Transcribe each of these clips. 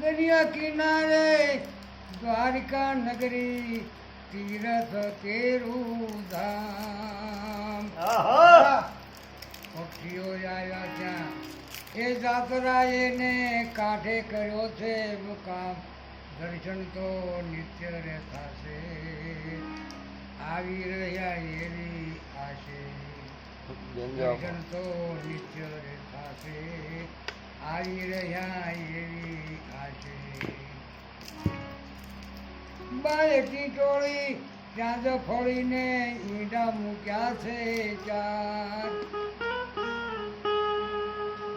દરિયા કિનારે દ્વારિકા નગરી તીરથ તેરું ધામ પક્ષીઓ આવ્યા ત્યાં એ જાતરાએ ને કાંઠે કર્યો છે મુકામ દર્શન તો નિત્ય રહેતા છે આવી રહ્યા એવી આશે દર્શન તો નિત્ય રહેતા છે આવી રહ્યા એવી આશે બાયકી ટોળી ત્યાં જ ફળીને ઈંડા મૂક્યા છે ચાર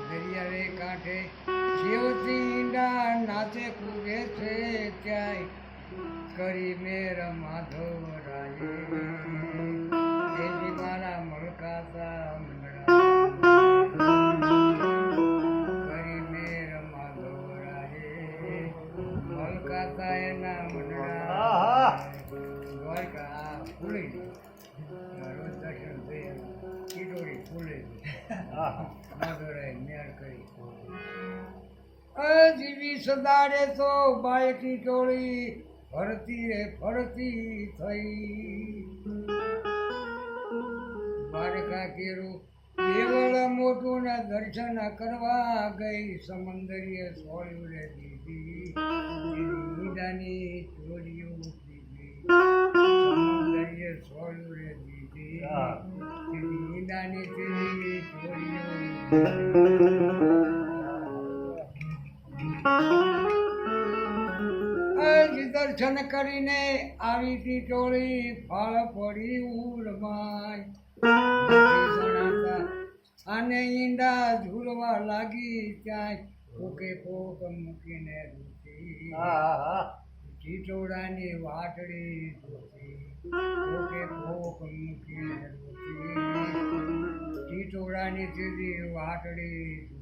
દરિયારે કાંઠે શિવતી ઈંડા નાચે કૂદે છે ત્યાંય કરી મેર માધવ રાયે એજી મારા મળકાતા કરી મેર માધવ રાયે મળકાતા એના મંડળા દ્વારકા ફૂલી રોજ દર્શન થઈ કીટોળી ફૂલે માધવરાય મેળ કરી જીવી સદાડે તો બાયકી ટોળી ફરતી રે ફરતી થઈ દ્વારકા કેરું દેવળ મોટું ને દર્શન કરવા ગઈ સમંદરીએ સોળ્યું રે દીધી ઈંડાની ચોરીઓ દીધી સમંદરીએ સોળ્યું રે દીધી ઈંડાની ચોરીઓ દર્શન કરીને આવી તી ટોળી ફળ પડી ઉરમાય અને ઈંડા ઝૂલવા લાગી ત્યાં કોકે કોક મૂકીને રૂતી ચીટોડાની વાટડી જોતી કોકે કોક મૂકીને રૂતી ચીટોડાની સીધી વાટડી